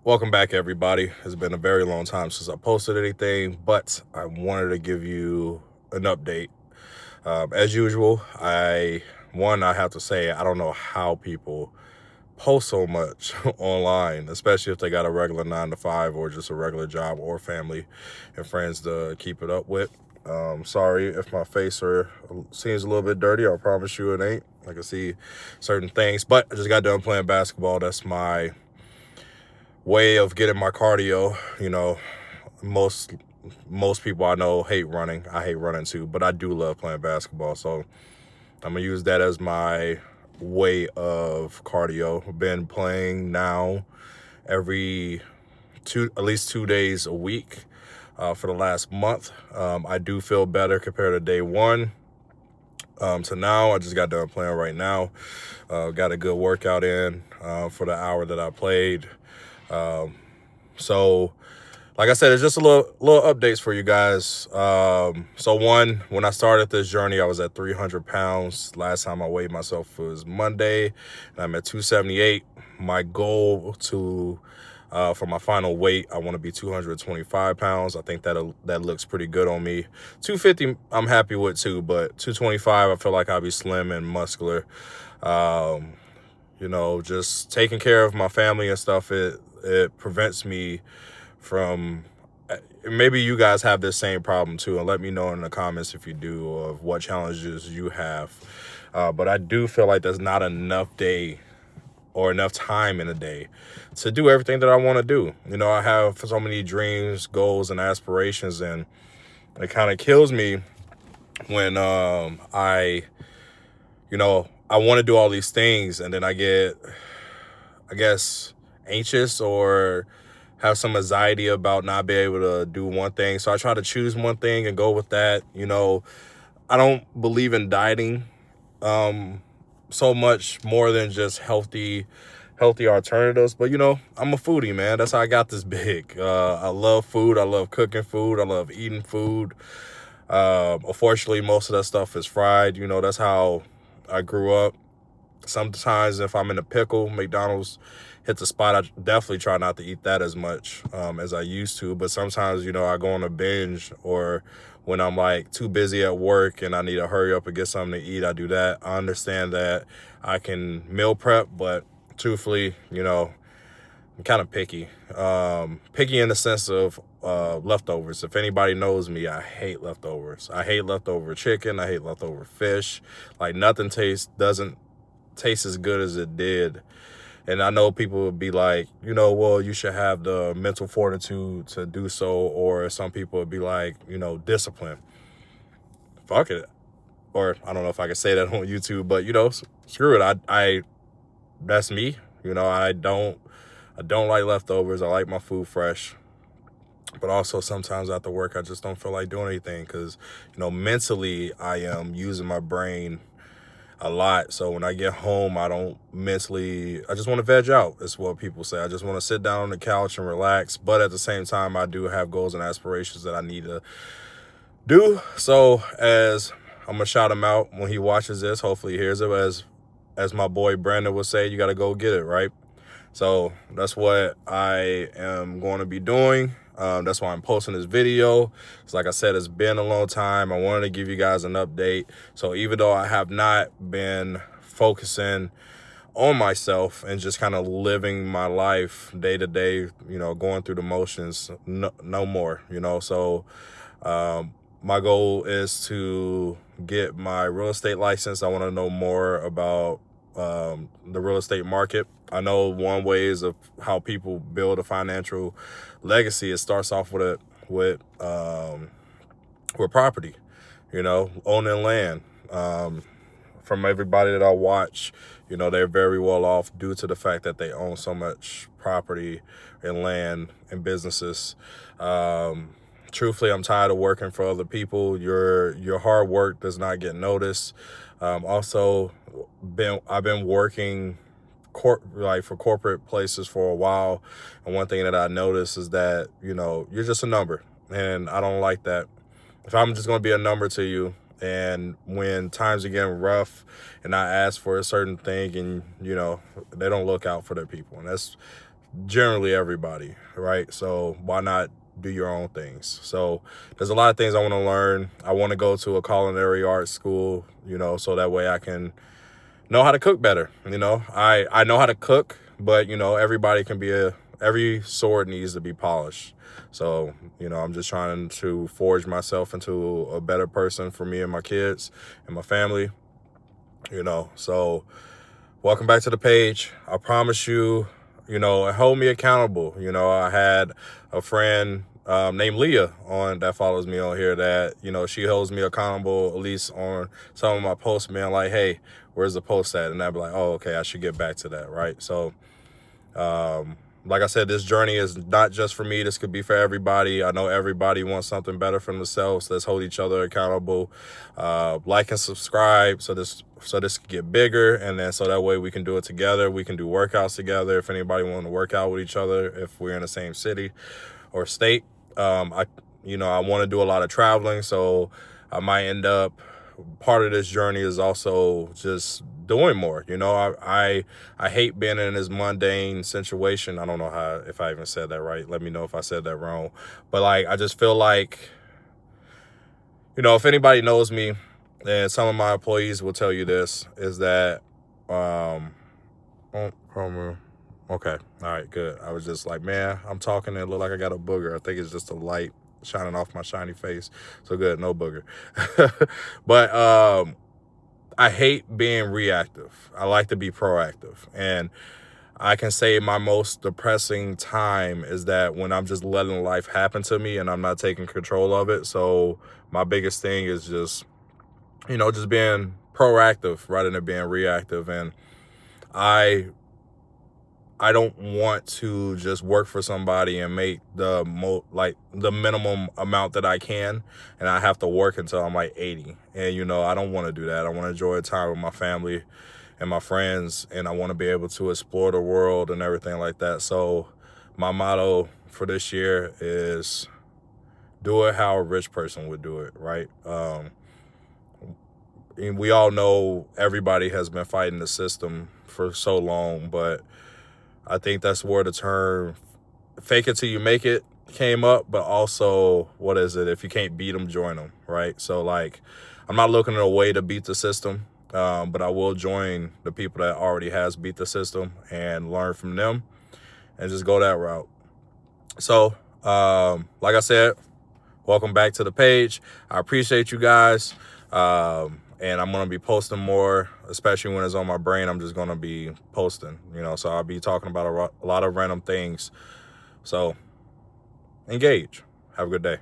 Welcome back, everybody. It's been a very long time since I posted anything, but I wanted to give you an update. As usual, I have to say I don't know how people post so much online, especially if they got a regular 9 to 5 or just a regular job or family and friends to keep it up with. Sorry if my face seems a little bit dirty. I promise you it ain't. I can see certain things, but I just got done playing basketball. That's my way of getting my cardio. Most most people I know hate running. I hate running too, but I do love playing basketball. So I'm gonna use that as my way of cardio. I've been playing now every at least 2 days a week for the last month. I do feel better compared to day one. To now, I just got done playing right now. Got a good workout in for the hour that I played. So, like I said, it's just a little updates for you guys. When I started this journey, I was at 300 pounds. Last time I weighed myself was Monday, and I'm at 278. My goal for my final weight, I want to be 225 pounds. I think that looks pretty good on me. 250, I'm happy with too, but 225, I feel like I'll be slim and muscular. Just taking care of my family and stuff, it prevents me from, maybe you guys have this same problem too, and let me know in the comments if you do, of what challenges you have. But I do feel like there's not enough time in a day to do everything that I want to do. I have so many dreams, goals, and aspirations, and it kind of kills me when I want to do all these things, and then I get, I guess, anxious or have some anxiety about not being able to do one thing. So I try to choose one thing and go with that. I don't believe in dieting so much more than just healthy alternatives. But I'm a foodie, man. That's how I got this big. I love food. I love cooking food. I love eating food. Unfortunately, most of that stuff is fried. That's how I grew up. Sometimes if I'm in a pickle, McDonald's hits a spot, I definitely try not to eat that as much as I used to. But sometimes, I go on a binge, or when I'm like too busy at work and I need to hurry up and get something to eat, I do that. I understand that I can meal prep, but truthfully, I'm kind of picky. Picky in the sense of leftovers. If anybody knows me, I hate leftovers. I hate leftover chicken. I hate leftover fish. Like, nothing doesn't taste as good as it did. And I know people would be like, well, you should have the mental fortitude to do so. Or some people would be like, discipline. Fuck it. Or I don't know if I can say that on YouTube, but screw it. I that's me. I don't like leftovers. I like my food fresh. But also sometimes after work, I just don't feel like doing anything because, mentally I am using my brain a lot. So when I get home, I just want to veg out. It's what people say. I just want to sit down on the couch and relax. But at the same time, I do have goals and aspirations that I need to do. So as I'm going to shout him out when he watches this, hopefully he hears it, as my boy Brandon would say, you got to go get it, right? So that's what I am going to be doing. That's why I'm posting this video. Because like I said, it's been a long time. I wanted to give you guys an update. So even though I have not been focusing on myself and just kind of living my life day to day, going through the motions, no more, So my goal is to get my real estate license. I want to know more about the real estate market. I know one way is of how people build a financial legacy. It starts off with property, owning land. From everybody that I watch, they're very well off due to the fact that they own so much property and land and businesses. Truthfully, I'm tired of working for other people. Your hard work does not get noticed. I've been working for corporate places for a while, and one thing that I noticed is that you're just a number, and I don't like that. If I'm just going to be a number to you, and when times are getting rough and I ask for a certain thing and they don't look out for their people, and generally everybody, right? So why not do your own things? So there's a lot of things I want to learn. I want to go to a culinary arts school, so that way I can know how to cook better. I know how to cook, but everybody can be every sword needs to be polished. So, I'm just trying to forge myself into a better person for me and my kids and my family, so welcome back to the page. I promise you, hold me accountable. I had a friend named Leah on that follows me on here that, she holds me accountable, at least on some of my posts, being like, hey, where's the post at? And I'd be like, oh, okay, I should get back to that, right? So, like I said, this journey is not just for me. This could be for everybody. I know everybody wants something better for themselves. Let's hold each other accountable. Like and subscribe so this can get bigger, and then so that way we can do it together. We can do workouts together. If anybody wants to work out with each other, if we're in the same city or state, I want to do a lot of traveling, so I might end up. Part of this journey is also just doing more. I hate being in this mundane situation. I don't know if I even said that right. Let me know if I said that wrong. But I just feel like, if anybody knows me, and some of my employees will tell you this, is that, okay, all right, good. I was just like, man, I'm talking and it look like I got a booger. I think it's just a light shining off my shiny face. So good, no booger. But I hate being reactive. I like to be proactive. And I can say my most depressing time is that when I'm just letting life happen to me and I'm not taking control of it. So my biggest thing is just, just being proactive rather than being reactive. And I don't want to just work for somebody and make the minimum amount that I can, and I have to work until I'm like 80. And I don't want to do that. I want to enjoy time with my family and my friends, and I want to be able to explore the world and everything like that. So my motto for this year is do it how a rich person would do it, right? And we all know everybody has been fighting the system for so long, but I think that's where the term fake it till you make it came up. But also, what is it? If you can't beat them, join them, right? So I'm not looking at a way to beat the system, but I will join the people that already has beat the system and learn from them and just go that route. So, like I said, welcome back to the page. I appreciate you guys. And I'm going to be posting more, especially when it's on my brain. I'm just going to be posting, so I'll be talking about a lot of random things. So engage. Have a good day.